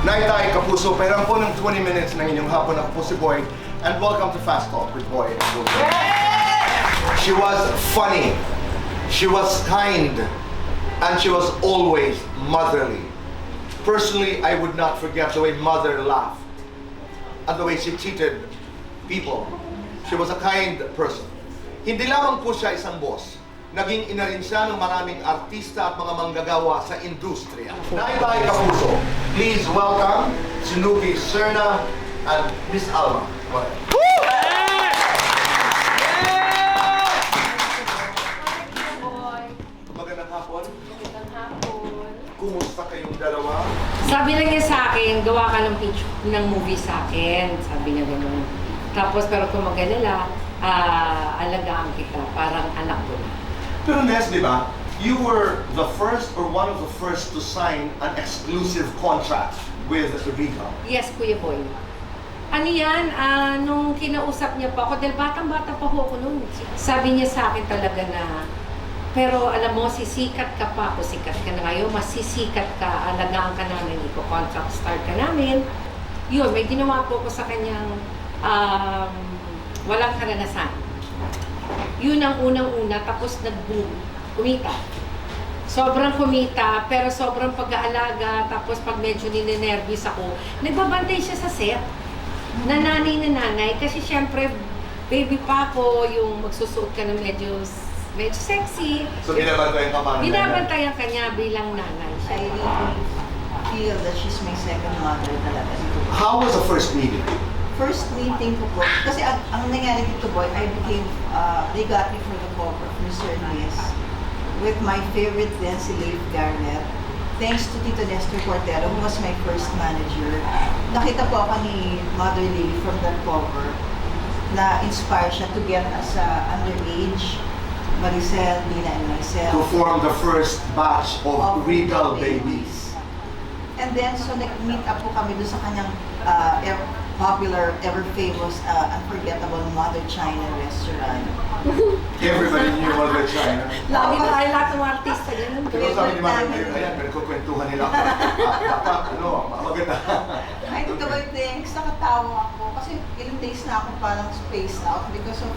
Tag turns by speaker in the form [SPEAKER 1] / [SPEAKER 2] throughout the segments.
[SPEAKER 1] Naitay Kapuso, pahiram po ng 20 minutes ng inyong hapon. Ako po si Boy, and welcome to Fast Talk with Boy and Boy. She was funny, she was kind, and she was always motherly. Personally, I would not forget the way Mother laughed and the way she treated people. She was a kind person. Hindi lamang po siya isang boss. Naging ina rin siya ng maraming artista at mga manggagawa sa industriya. Naitay Kapuso, please welcome si Nuki Serna and Miss Alma. Magandang hapon.
[SPEAKER 2] Magandang hapon.
[SPEAKER 1] Kumusta kayong dalawa?
[SPEAKER 2] Sabi lang niya sa akin, gawa ka ng pitch ng movie sa akin. Sabi niya gano'n. Tapos pero kung mag-alala, alagaan kita, parang anak ko na.
[SPEAKER 1] Pero Nes, di ba? You were the first or one of the first to sign an exclusive contract with Regal.
[SPEAKER 2] Yes, Kuya Boy. Ano yan, nung kinausap niya pa ako, dahil batang-bata pa ho ako noon. Sabi niya sa akin talaga na, pero alam mo, sisikat ka pa, o sikat ka na ngayon, masisikat ka, alagaan ka namin, iko-contract start ka namin. Yun, may ginawa po ko sa kanyang walang karanasan. Yun ang unang-una, tapos nag-boom, kumita. Sobrang kumita, pero sobrang pag-aalaga, tapos pag medyo ninenervous ako, nagbabantay siya sa set. Nanay, kasi syempre, baby pa ako, yung magsusuot ka ng medyo sexy.
[SPEAKER 1] So binabantayan ka pa?
[SPEAKER 2] Binabantayan ka niya bilang nanay.
[SPEAKER 3] I really feel that she's my second mother talaga.
[SPEAKER 1] How was the first meeting?
[SPEAKER 3] First meeting ko po, kasi ang nangyari dito Boy, I became, they got me for the cover of Mr. Luis with my favorite then si Leif Garnett. Thanks to Tito Nestor Cortero, who was my first manager. Nakita po ako ni Mother Lily from that cover na inspire siya to get us underage, Maricel, Dina, and myself.
[SPEAKER 1] To form the first batch of Regal babies.
[SPEAKER 3] And then, so nag-meet up po kami doon sa kanyang popular, ever-famous, unforgettable Mother China restaurant.
[SPEAKER 1] Everybody knew Mother China.
[SPEAKER 2] Lagi tayo lahat ng artista yan.
[SPEAKER 1] Pero sabi ni Mother, ayan, pinagkukwentuhan nila ako. Dapat, maganda.
[SPEAKER 3] Ay, Tito Boy, thanks. Nakatawa ako. Kasi ilang days na ako parang spaced out because of,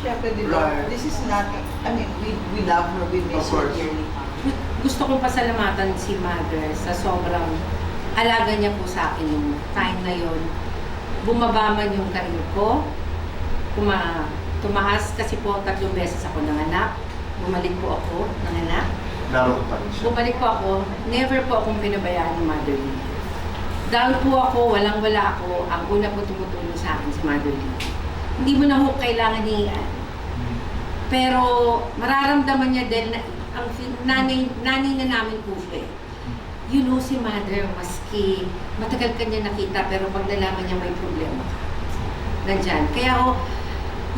[SPEAKER 3] syempre, di ba,
[SPEAKER 1] Right.
[SPEAKER 3] this is not, I mean, we love her, we miss her dearly.
[SPEAKER 2] Gusto kong pasalamatan si Mother sa sobrang alaga niya po sa akin yung time na yun. Bumaba man yung career ko, tumaas kasi po 3 beses ako nanganak. Bumalik po ako nanganak.
[SPEAKER 1] Naroon pa rin siya.
[SPEAKER 2] Bumalik po ako, never po akong pinabayaan ni Mother Lee. Down po ako, walang-wala ako, ang una po tumutulong sa akin si Mother Lee. Hindi mo na ho kailangan hihiyan. Pero mararamdaman niya din na ang nanay na namin po siya. You know si Mother, maski matagal ka niya nakita, pero pag nalaman niya may problema ka, nandyan. Kaya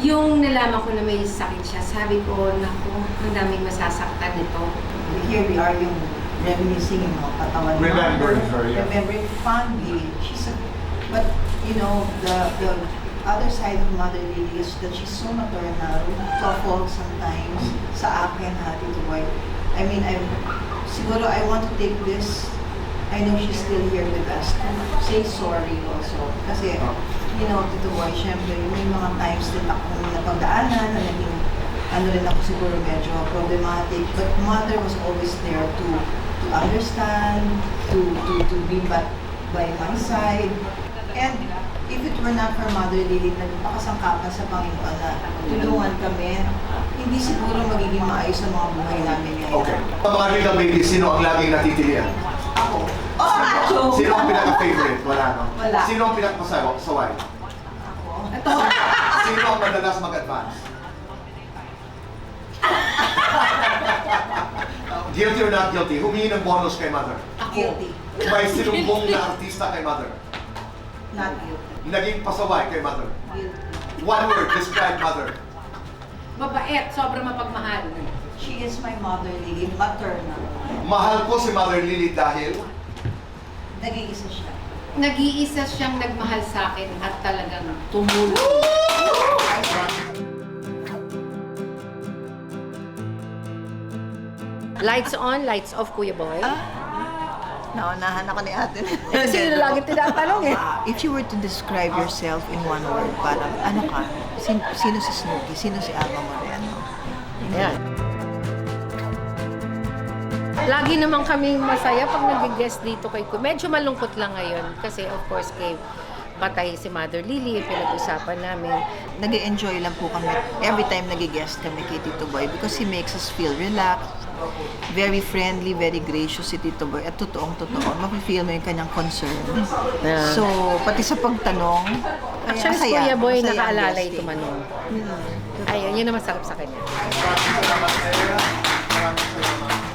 [SPEAKER 2] yung nalaman ko na may sakit siya, sabi ko, naku, ang daming masasaktan nito.
[SPEAKER 3] Here we are yung reminiscing yung mga katawan ni
[SPEAKER 1] Remembering her, yeah.
[SPEAKER 3] Remembering fondly. But, you know, the other side of Mother Lily is that she's so maternal, to a fault sometimes, sa akin, Tito Boy. I mean, siguro I want to take this, I know she's still here with us, to say sorry also. Kasi, you know, Tito Boy, syempre, may mga times din akong napagdaanan na naging, ano rin ako siguro medyo problematic, but Mother was always there to understand, to be by my side. And if it were not for Mother Lily, nagpakasangkapan sa Panginoon na tulungan kami, hindi siguro magiging maayos ang mga buhay namin ngayon.
[SPEAKER 1] Okay. Sa mga Regal babies, sino ang laging natitilian?
[SPEAKER 3] Ako. Oh, Acho!
[SPEAKER 1] Sino ang pinaka-favorite? Wala, no?
[SPEAKER 3] Wala.
[SPEAKER 1] Sino ang pinaka-saway?
[SPEAKER 3] Ako.
[SPEAKER 2] Ito,
[SPEAKER 1] Sino ang madalas mag-advance? Guilty or not guilty? Humingi ng bonus kay Mother.
[SPEAKER 3] Guilty.
[SPEAKER 1] May sinumbong na artista kay Mother.
[SPEAKER 3] Not guilty.
[SPEAKER 1] Naging pasaway kay Mother.
[SPEAKER 3] Guilty.
[SPEAKER 1] One word, describe Mother.
[SPEAKER 2] mabait, sobrang mapagmahal.
[SPEAKER 3] She is my Mother Lily, maternal.
[SPEAKER 1] Mahal ko si Mother Lily dahil
[SPEAKER 3] Nag-iisa siya.
[SPEAKER 2] Nag-iisa siyang nagmahal sa akin at talagang tumulong. Lights on, lights off, Kuya Boy.
[SPEAKER 3] Naunahan ako ni ate.
[SPEAKER 2] Kasi yun lagi tinatanong eh.
[SPEAKER 3] If you were to describe yourself in one word, parang ano ka? Sino si Snooki? Sino si Alma Moreno?
[SPEAKER 2] Yan. Lagi naman kaming masaya pag nag-guest dito kay Kuya. Medyo malungkot lang ngayon kasi of course kay patay si Mother Lily, pinag-usapan namin.
[SPEAKER 3] Nag-enjoy lang po kami every time nag-guest kami kay Tito Boy because he makes us feel relaxed, very friendly, very gracious si Tito Boy. At totoong-totoo, mafe-feel mo yung kanyang concern.
[SPEAKER 2] Yeah.
[SPEAKER 3] So, pati sa pagtanong, ay,
[SPEAKER 2] Actually, si
[SPEAKER 3] masaya.
[SPEAKER 2] Kuya Boy
[SPEAKER 3] Masaya ang
[SPEAKER 2] nakaalalay
[SPEAKER 3] guesting.
[SPEAKER 2] tumanong. Ayun, yun ang masarap sa kanya.
[SPEAKER 1] Maraming salamat.